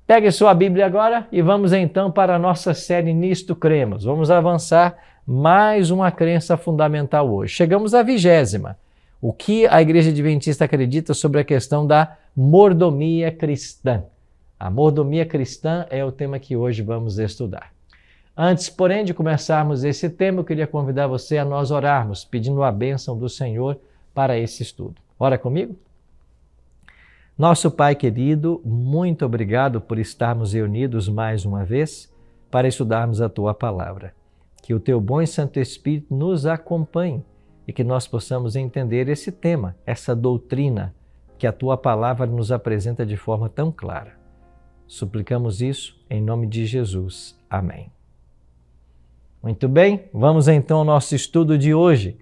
Pegue sua Bíblia agora e vamos então para a nossa série Nisto Cremos. Vamos avançar mais uma crença fundamental hoje. Chegamos à 20ª. O que a Igreja Adventista acredita sobre a questão da mordomia cristã? A mordomia cristã é o tema que hoje vamos estudar. Antes, porém, de começarmos esse tema, eu queria convidar você a nós orarmos, pedindo a bênção do Senhor para esse estudo. Ora comigo? Nosso Pai querido, muito obrigado por estarmos reunidos mais uma vez para estudarmos a Tua Palavra. Que o Teu bom e Santo Espírito nos acompanhe e que nós possamos entender esse tema, essa doutrina que a Tua Palavra nos apresenta de forma tão clara. Suplicamos isso em nome de Jesus. Amém. Muito bem, vamos então ao nosso estudo de hoje.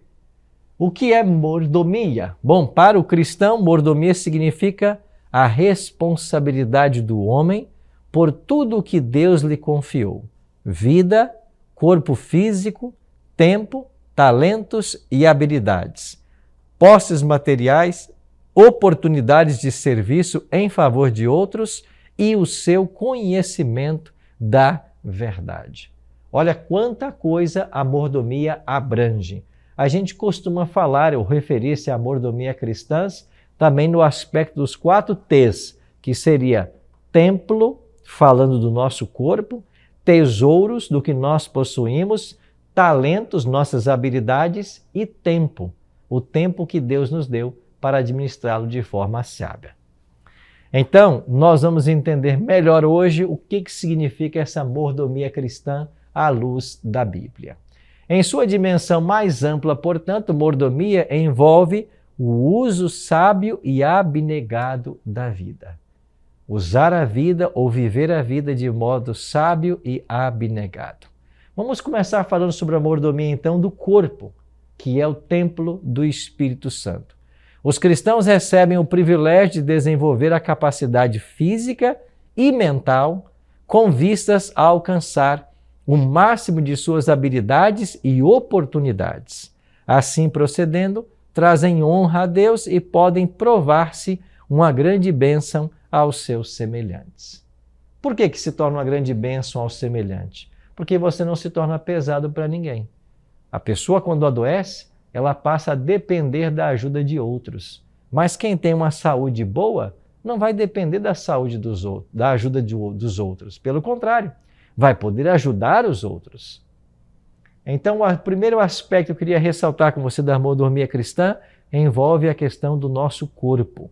O que é mordomia? Bom, para o cristão, mordomia significa a responsabilidade do homem por tudo o que Deus lhe confiou: vida, corpo físico, tempo, talentos e habilidades, posses materiais, oportunidades de serviço em favor de outros e o seu conhecimento da verdade. Olha quanta coisa a mordomia abrange. A gente costuma falar ou referir-se à mordomia cristã também no aspecto dos 4 T's, que seria templo, falando do nosso corpo, tesouros, do que nós possuímos, talentos, nossas habilidades e tempo, o tempo que Deus nos deu para administrá-lo de forma sábia. Então, nós vamos entender melhor hoje o que significa essa mordomia cristã à luz da Bíblia. Em sua dimensão mais ampla, portanto, mordomia envolve o uso sábio e abnegado da vida. Usar a vida ou viver a vida de modo sábio e abnegado. Vamos começar falando sobre a mordomia, então, do corpo, que é o templo do Espírito Santo. Os cristãos recebem o privilégio de desenvolver a capacidade física e mental com vistas a alcançar o máximo de suas habilidades e oportunidades. Assim procedendo, trazem honra a Deus e podem provar-se uma grande bênção aos seus semelhantes. Por que se torna uma grande bênção ao semelhante? Porque você não se torna pesado para ninguém. A pessoa, quando adoece, ela passa a depender da ajuda de outros. Mas quem tem uma saúde boa não vai depender da saúde dos outros, da ajuda dos outros. Pelo contrário, vai poder ajudar os outros. Então, o primeiro aspecto que eu queria ressaltar com você da mordomia cristã envolve a questão do nosso corpo.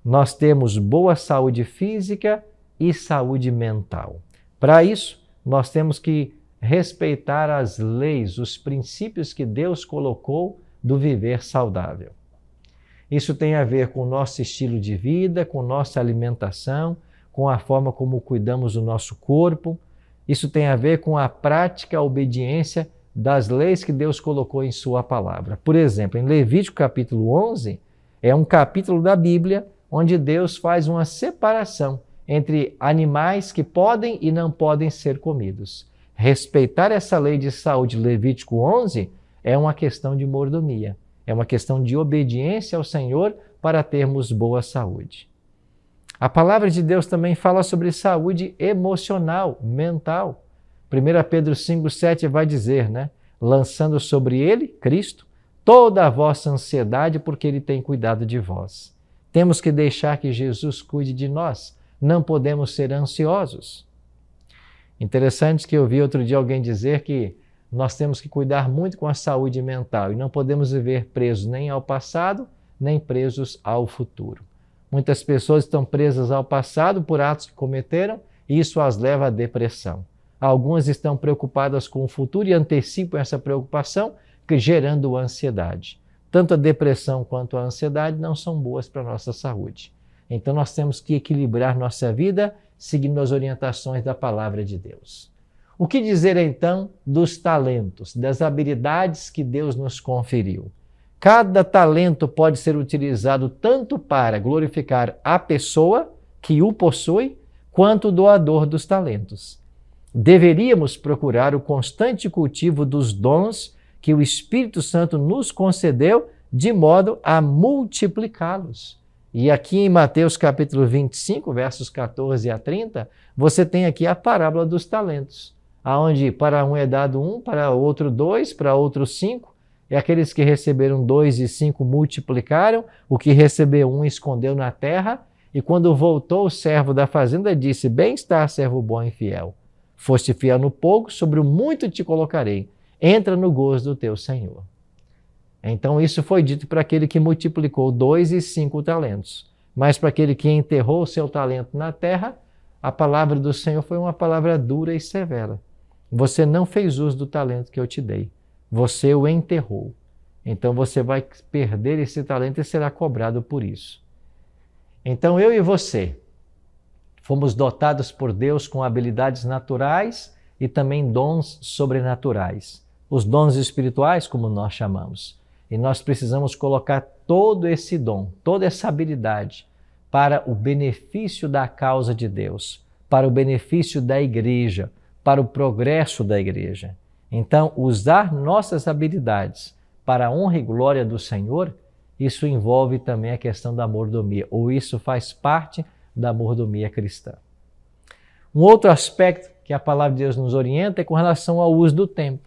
Nós temos boa saúde física e saúde mental. Para isso, nós temos que respeitar as leis, os princípios que Deus colocou do viver saudável. Isso tem a ver com o nosso estilo de vida, com nossa alimentação, com a forma como cuidamos do nosso corpo. Isso tem a ver com a prática, a obediência das leis que Deus colocou em sua palavra. Por exemplo, em Levítico capítulo 11, é um capítulo da Bíblia onde Deus faz uma separação entre animais que podem e não podem ser comidos. Respeitar essa lei de saúde, Levítico 11, é uma questão de mordomia. É uma questão de obediência ao Senhor para termos boa saúde. A palavra de Deus também fala sobre saúde emocional, mental. 1 Pedro 5,7 vai dizer, lançando sobre ele, Cristo, toda a vossa ansiedade, porque ele tem cuidado de vós. Temos que deixar que Jesus cuide de nós. Não podemos ser ansiosos. Interessante que eu vi outro dia alguém dizer que nós temos que cuidar muito com a saúde mental e não podemos viver presos nem ao passado, nem presos ao futuro. Muitas pessoas estão presas ao passado por atos que cometeram e isso as leva à depressão. Algumas estão preocupadas com o futuro e antecipam essa preocupação, gerando ansiedade. Tanto a depressão quanto a ansiedade não são boas para a nossa saúde. Então nós temos que equilibrar nossa vida seguindo as orientações da palavra de Deus. O que dizer então dos talentos, das habilidades que Deus nos conferiu? Cada talento pode ser utilizado tanto para glorificar a pessoa que o possui, quanto o doador dos talentos. Deveríamos procurar o constante cultivo dos dons que o Espírito Santo nos concedeu, de modo a multiplicá-los. E aqui em Mateus capítulo 25, versos 14 a 30, você tem aqui a parábola dos talentos, aonde para um é dado 1, para outro 2, para outro 5, e aqueles que receberam 2 e 5 multiplicaram, o que recebeu 1 escondeu na terra, e quando voltou o servo da fazenda disse, bem está, servo bom e fiel, foste fiel no pouco, sobre o muito te colocarei, entra no gozo do teu Senhor. Então isso foi dito para aquele que multiplicou 2 e 5 talentos. Mas para aquele que enterrou o seu talento na terra, a palavra do Senhor foi uma palavra dura e severa. Você não fez uso do talento que eu te dei. Você o enterrou. Então você vai perder esse talento e será cobrado por isso. Então eu e você fomos dotados por Deus com habilidades naturais e também dons sobrenaturais. Os dons espirituais, como nós chamamos. E nós precisamos colocar todo esse dom, toda essa habilidade para o benefício da causa de Deus, para o benefício da igreja, para o progresso da igreja. Então, usar nossas habilidades para a honra e glória do Senhor, isso envolve também a questão da mordomia, ou isso faz parte da mordomia cristã. Um outro aspecto que a palavra de Deus nos orienta é com relação ao uso do tempo.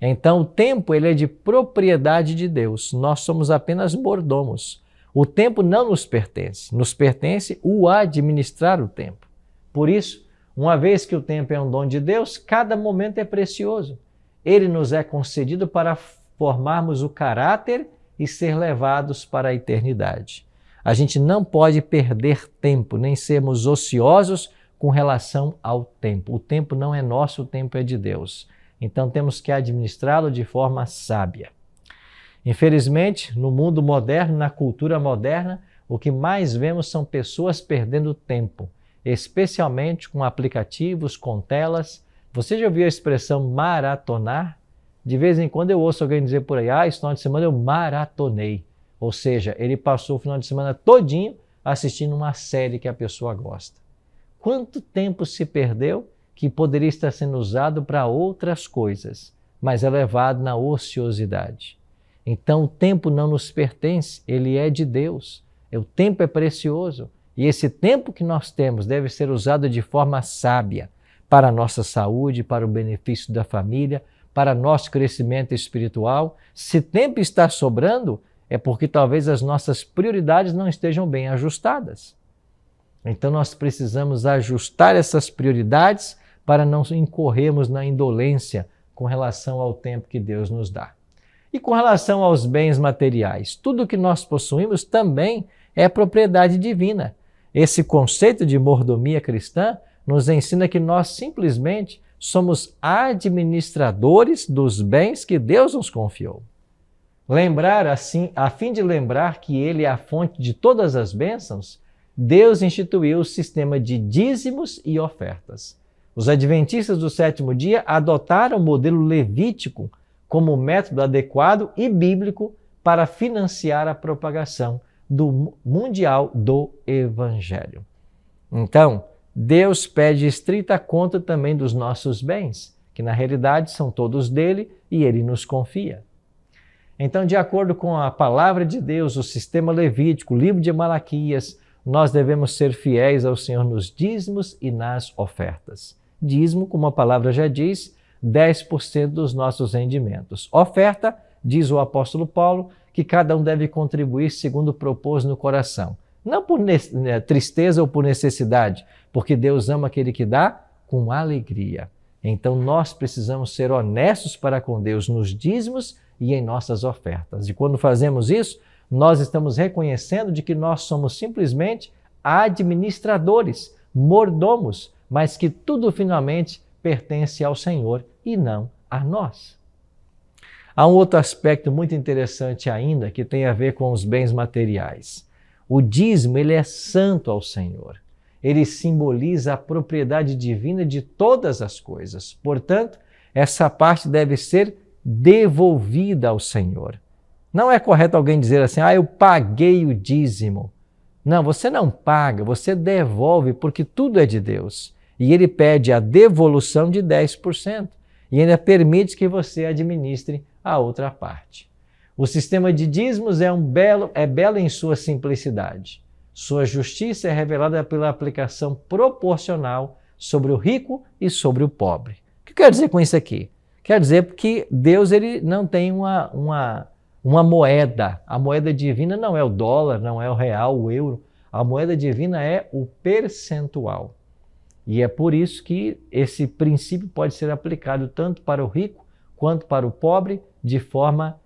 Então, o tempo ele é de propriedade de Deus. Nós somos apenas mordomos. O tempo não nos pertence o administrar o tempo. Por isso, uma vez que o tempo é um dom de Deus, cada momento é precioso. Ele nos é concedido para formarmos o caráter e ser levados para a eternidade. A gente não pode perder tempo, nem sermos ociosos com relação ao tempo. O tempo não é nosso, o tempo é de Deus. Então temos que administrá-lo de forma sábia. Infelizmente, no mundo moderno, na cultura moderna, o que mais vemos são pessoas perdendo tempo, especialmente com aplicativos, com telas. Você já ouviu a expressão maratonar? De vez em quando eu ouço alguém dizer por aí, esse final de semana eu maratonei. Ou seja, ele passou o final de semana todinho assistindo uma série que a pessoa gosta. Quanto tempo se perdeu que poderia estar sendo usado para outras coisas, mas é levado na ociosidade. Então o tempo não nos pertence, ele é de Deus. O tempo é precioso e esse tempo que nós temos deve ser usado de forma sábia para a nossa saúde, para o benefício da família, para nosso crescimento espiritual. Se tempo está sobrando, é porque talvez as nossas prioridades não estejam bem ajustadas. Então nós precisamos ajustar essas prioridades para não incorrermos na indolência com relação ao tempo que Deus nos dá. E com relação aos bens materiais, tudo que nós possuímos também é propriedade divina. Esse conceito de mordomia cristã nos ensina que nós simplesmente somos administradores dos bens que Deus nos confiou. Lembrar assim, a fim de lembrar que Ele é a fonte de todas as bênçãos, Deus instituiu o sistema de dízimos e ofertas. Os adventistas do sétimo dia adotaram o modelo levítico como método adequado e bíblico para financiar a propagação mundial do Evangelho. Então, Deus pede estrita conta também dos nossos bens, que na realidade são todos dele e ele nos confia. Então, de acordo com a palavra de Deus, o sistema levítico, o livro de Malaquias, nós devemos ser fiéis ao Senhor nos dízimos e nas ofertas. Dízimo, como a palavra já diz, 10% dos nossos rendimentos. Oferta, diz o apóstolo Paulo, que cada um deve contribuir segundo propôs no coração. Não por tristeza ou por necessidade, porque Deus ama aquele que dá com alegria. Então nós precisamos ser honestos para com Deus nos dízimos e em nossas ofertas. E quando fazemos isso, nós estamos reconhecendo de que nós somos simplesmente administradores, mordomos, mas que tudo finalmente pertence ao Senhor e não a nós. Há um outro aspecto muito interessante ainda que tem a ver com os bens materiais. O dízimo, ele é santo ao Senhor. Ele simboliza a propriedade divina de todas as coisas. Portanto, essa parte deve ser devolvida ao Senhor. Não é correto alguém dizer assim, eu paguei o dízimo. Não, você não paga, você devolve, porque tudo é de Deus. E ele pede a devolução de 10%. E ainda permite que você administre a outra parte. O sistema de dízimos é belo em sua simplicidade. Sua justiça é revelada pela aplicação proporcional sobre o rico e sobre o pobre. O que quer dizer com isso aqui? Quer dizer que Deus ele não tem uma moeda. A moeda divina não é o dólar, não é o real, o euro. A moeda divina é o percentual. E é por isso que esse princípio pode ser aplicado tanto para o rico quanto para o pobre de forma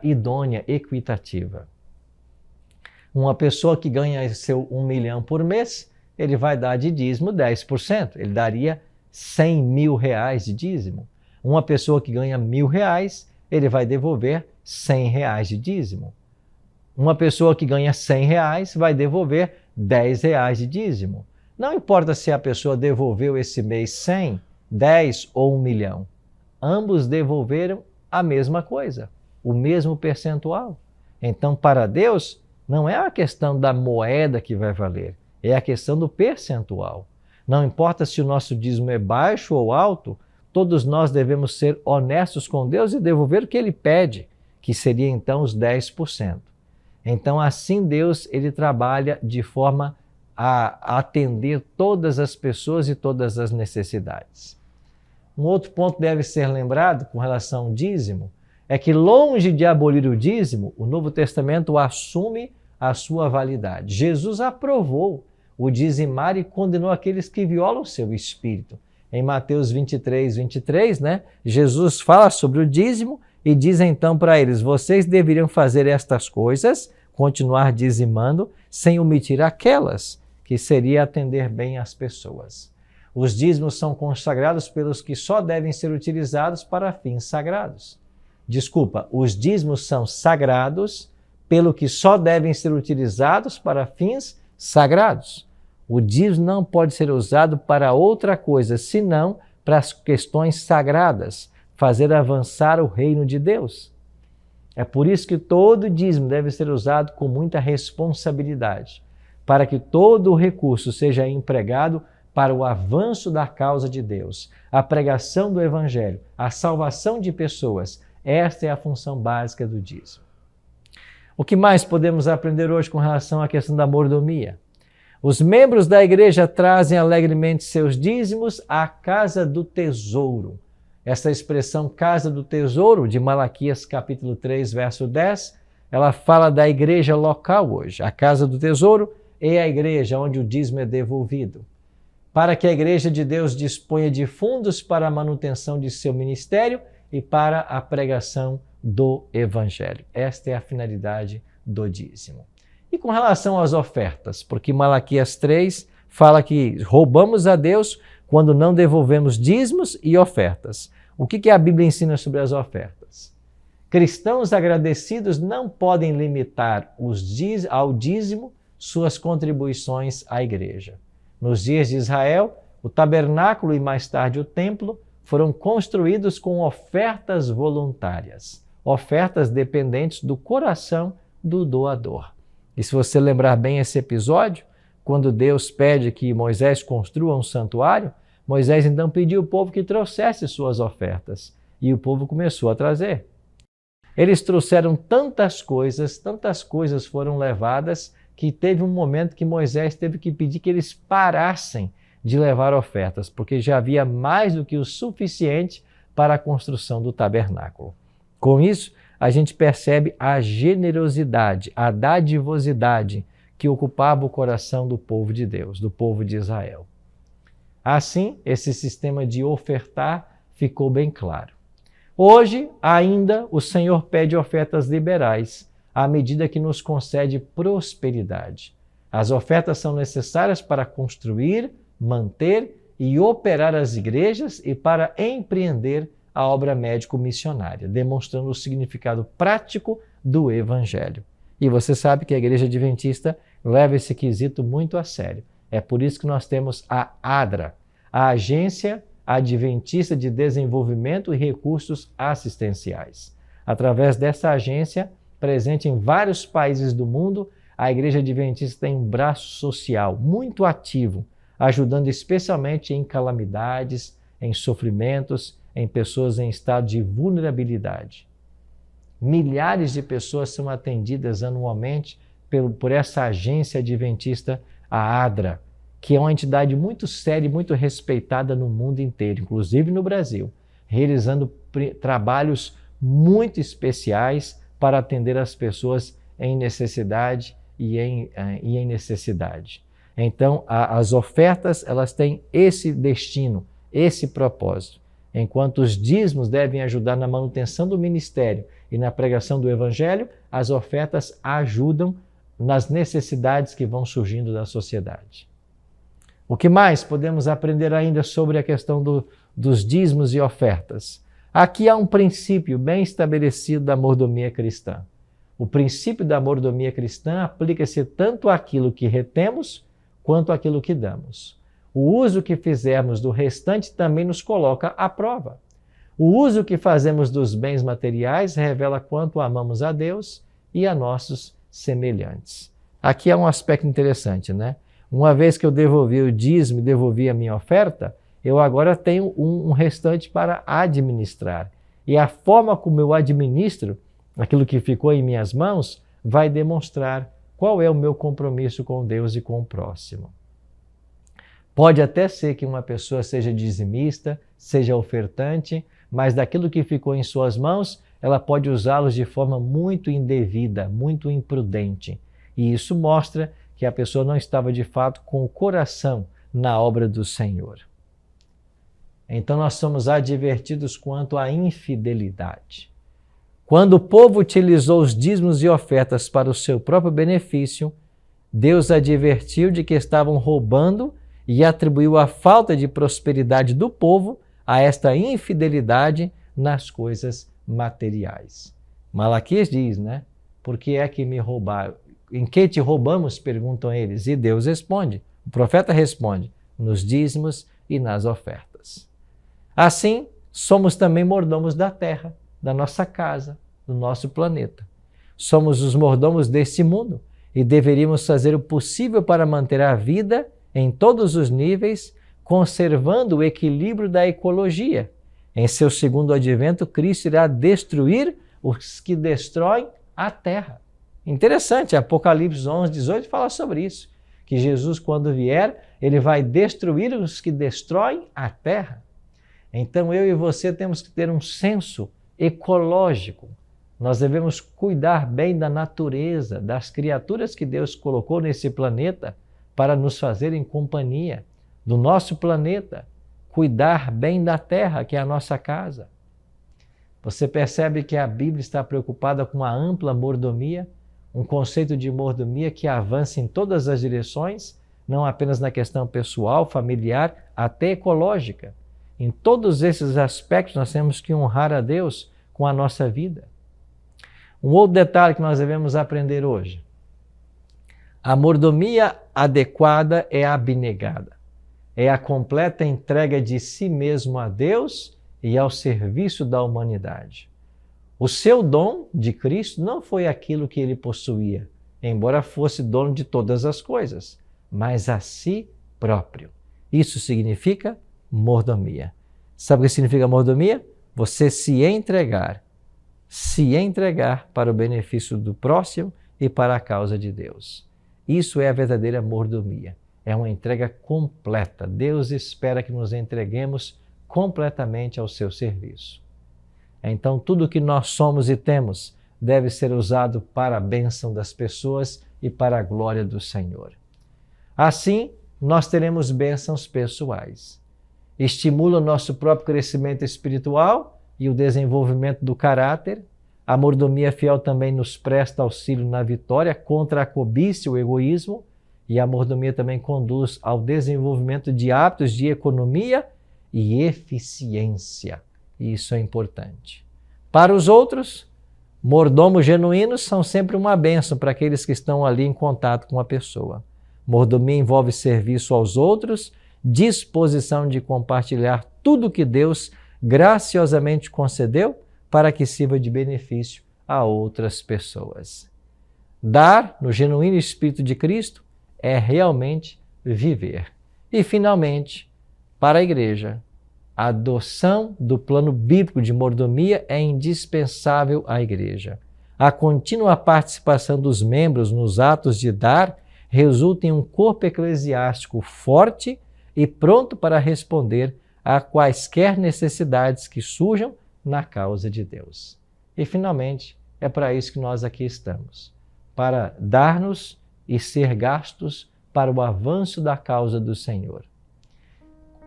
idônea, equitativa. Uma pessoa que ganha seu 1 milhão por mês, ele vai dar de dízimo 10%. Ele daria 100 mil reais de dízimo. Uma pessoa que ganha R$1.000, ele vai devolver 100 reais de dízimo. Uma pessoa que ganha 100 reais vai devolver 10 reais de dízimo. Não importa se a pessoa devolveu esse mês 100, 10 ou 1 milhão. Ambos devolveram a mesma coisa, o mesmo percentual. Então, para Deus, não é a questão da moeda que vai valer, é a questão do percentual. Não importa se o nosso dízimo é baixo ou alto, todos nós devemos ser honestos com Deus e devolver o que Ele pede, que seria então os 10%. Então, assim Deus ele trabalha de forma a atender todas as pessoas e todas as necessidades. Um outro ponto deve ser lembrado com relação ao dízimo, é que longe de abolir o dízimo, o Novo Testamento assume a sua validade. Jesus aprovou o dizimar e condenou aqueles que violam o seu espírito. Em Mateus 23, Jesus fala sobre o dízimo e diz então para eles, vocês deveriam fazer estas coisas, continuar dizimando, sem omitir aquelas, que seria atender bem as pessoas. Os dízimos são consagrados pelos que só devem ser utilizados para fins sagrados. Os dízimos são sagrados pelo que só devem ser utilizados para fins sagrados. O dízimo não pode ser usado para outra coisa, senão para as questões sagradas, fazer avançar o reino de Deus. É por isso que todo dízimo deve ser usado com muita responsabilidade, para que todo o recurso seja empregado para o avanço da causa de Deus, a pregação do Evangelho, a salvação de pessoas. Esta é a função básica do dízimo. O que mais podemos aprender hoje com relação à questão da mordomia? Os membros da igreja trazem alegremente seus dízimos à casa do tesouro. Essa expressão casa do tesouro, de Malaquias capítulo 3, verso 10, ela fala da igreja local hoje. A casa do tesouro é a igreja onde o dízimo é devolvido. Para que a igreja de Deus disponha de fundos para a manutenção de seu ministério e para a pregação do Evangelho. Esta é a finalidade do dízimo. E com relação às ofertas, porque Malaquias 3 fala que roubamos a Deus quando não devolvemos dízimos e ofertas. O que a Bíblia ensina sobre as ofertas? Cristãos agradecidos não podem limitar ao dízimo suas contribuições à igreja. Nos dias de Israel, o tabernáculo e mais tarde o templo foram construídos com ofertas voluntárias, ofertas dependentes do coração do doador. E se você lembrar bem esse episódio, quando Deus pede que Moisés construa um santuário, Moisés então pediu ao povo que trouxesse suas ofertas. E o povo começou a trazer. Eles trouxeram tantas coisas foram levadas, que teve um momento que Moisés teve que pedir que eles parassem de levar ofertas, porque já havia mais do que o suficiente para a construção do tabernáculo. Com isso, a gente percebe a generosidade, a dadivosidade que ocupava o coração do povo de Deus, do povo de Israel. Assim, esse sistema de ofertar ficou bem claro. Hoje, ainda, o Senhor pede ofertas liberais, à medida que nos concede prosperidade. As ofertas são necessárias para construir, manter e operar as igrejas e para empreender a obra médico-missionária, demonstrando o significado prático do Evangelho. E você sabe que a Igreja Adventista leva esse quesito muito a sério. É por isso que nós temos a ADRA, a Agência Adventista de Desenvolvimento e Recursos Assistenciais. Através dessa agência, presente em vários países do mundo, a Igreja Adventista tem um braço social muito ativo, ajudando especialmente em calamidades, em sofrimentos, em pessoas em estado de vulnerabilidade. Milhares de pessoas são atendidas anualmente por essa agência adventista, a ADRA, que é uma entidade muito séria e muito respeitada no mundo inteiro, inclusive no Brasil, realizando trabalhos muito especiais para atender as pessoas em necessidade e em necessidade. Então, as ofertas, elas têm esse destino, esse propósito. Enquanto os dízimos devem ajudar na manutenção do ministério e na pregação do evangelho, as ofertas ajudam nas necessidades que vão surgindo da sociedade. O que mais podemos aprender ainda sobre a questão dos dízimos e ofertas? Aqui há um princípio bem estabelecido da mordomia cristã. O princípio da mordomia cristã aplica-se tanto àquilo que retemos quanto àquilo que damos. O uso que fizermos do restante também nos coloca à prova. O uso que fazemos dos bens materiais revela quanto amamos a Deus e a nossos semelhantes. Aqui há um aspecto interessante, né? Uma vez que eu devolvi o dízimo e devolvi a minha oferta, eu agora tenho um restante para administrar. E a forma como eu administro aquilo que ficou em minhas mãos vai demonstrar qual é o meu compromisso com Deus e com o próximo. Pode até ser que uma pessoa seja dizimista, seja ofertante, mas daquilo que ficou em suas mãos, ela pode usá-los de forma muito indevida, muito imprudente. E isso mostra que a pessoa não estava de fato com o coração na obra do Senhor. Então nós somos advertidos quanto à infidelidade. Quando o povo utilizou os dízimos e ofertas para o seu próprio benefício, Deus advertiu de que estavam roubando e atribuiu a falta de prosperidade do povo a esta infidelidade nas coisas materiais. Malaquias diz, né? Por que é que me roubaram? Em que te roubamos? Perguntam eles. E Deus responde, o profeta responde, nos dízimos e nas ofertas. Assim, somos também mordomos da terra, da nossa casa, do nosso planeta. Somos os mordomos deste mundo e deveríamos fazer o possível para manter a vida em todos os níveis, conservando o equilíbrio da ecologia. Em seu segundo advento, Cristo irá destruir os que destroem a terra. Interessante, Apocalipse 11, 18 fala sobre isso, que Jesus, quando vier, ele vai destruir os que destroem a terra. Então eu e você temos que ter um senso ecológico. Nós devemos cuidar bem da natureza, das criaturas que Deus colocou nesse planeta para nos fazerem companhia, do nosso planeta, cuidar bem da terra, que é a nossa casa. Você percebe que a Bíblia está preocupada com a ampla mordomia, um conceito de mordomia que avança em todas as direções, não apenas na questão pessoal, familiar, até ecológica. Em todos esses aspectos nós temos que honrar a Deus com a nossa vida. Um outro detalhe que nós devemos aprender hoje. A mordomia adequada é abnegada. É a completa entrega de si mesmo a Deus e ao serviço da humanidade. O seu dom de Cristo não foi aquilo que ele possuía, embora fosse dono de todas as coisas, mas a si próprio. Isso significa mordomia. Sabe o que significa mordomia? Você se entregar para o benefício do próximo e para a causa de Deus. Isso é a verdadeira mordomia. É uma entrega completa. Deus espera que nos entreguemos completamente ao seu serviço. Então, tudo que nós somos e temos deve ser usado para a bênção das pessoas e para a glória do Senhor. Assim, nós teremos bênçãos pessoais. Estimula o nosso próprio crescimento espiritual e o desenvolvimento do caráter. A mordomia fiel também nos presta auxílio na vitória contra a cobiça e o egoísmo. E a mordomia também conduz ao desenvolvimento de hábitos de economia e eficiência. Isso é importante. Para os outros, mordomos genuínos são sempre uma bênção para aqueles que estão ali em contato com a pessoa. Mordomia envolve serviço aos outros, disposição de compartilhar tudo que Deus graciosamente concedeu para que sirva de benefício a outras pessoas. Dar, no genuíno Espírito de Cristo, é realmente viver. E, finalmente, para a igreja, a adoção do plano bíblico de mordomia é indispensável à igreja. a contínua participação dos membros nos atos de dar resulta em um corpo eclesiástico forte e pronto para responder a quaisquer necessidades que surjam na causa de Deus. E, finalmente, é para isso que nós aqui estamos, para dar-nos e ser gastos para o avanço da causa do Senhor.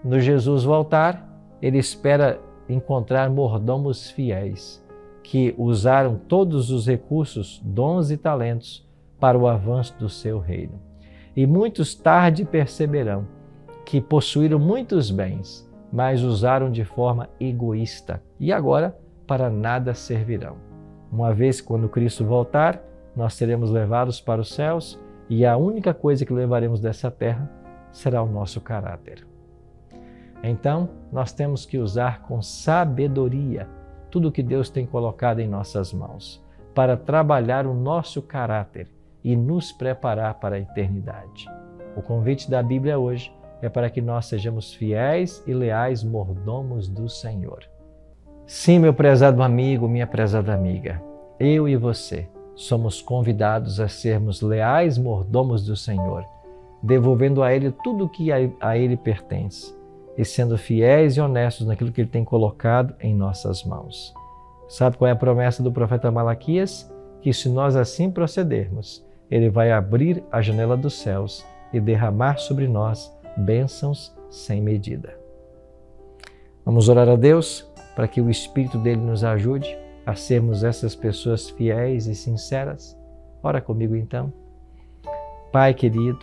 No Jesus voltar, ele espera encontrar mordomos fiéis, que usaram todos os recursos, dons e talentos para o avanço do seu reino. E muitos tarde perceberão que possuíram muitos bens, mas usaram de forma egoísta e agora para nada servirão. Uma vez que quando Cristo voltar, nós seremos levados para os céus e a única coisa que levaremos dessa terra será o nosso caráter. Então, nós temos que usar com sabedoria tudo o que Deus tem colocado em nossas mãos para trabalhar o nosso caráter e nos preparar para a eternidade. O convite da Bíblia hoje é para que nós sejamos fiéis e leais mordomos do Senhor. Sim, meu prezado amigo, minha prezada amiga, eu e você somos convidados a sermos leais mordomos do Senhor, devolvendo a Ele tudo o que a Ele pertence e sendo fiéis e honestos naquilo que Ele tem colocado em nossas mãos. Sabe qual é a promessa do profeta Malaquias? Que se nós assim procedermos, Ele vai abrir a janela dos céus e derramar sobre nós bênçãos sem medida. Vamos orar a Deus para que o Espírito dele nos ajude a sermos essas pessoas fiéis e sinceras. Ora comigo então. Pai querido,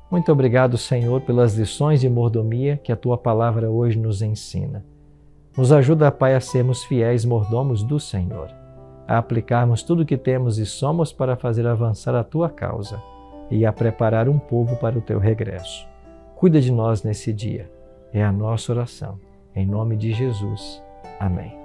muito obrigado, Senhor, pelas lições de mordomia que a Tua palavra hoje nos ensina. Nos ajuda, Pai, a sermos fiéis mordomos do Senhor, a aplicarmos tudo o que temos e somos para fazer avançar a Tua causa e a preparar um povo para o Teu regresso. Cuida de nós nesse dia. É a nossa oração. Em nome de Jesus. Amém.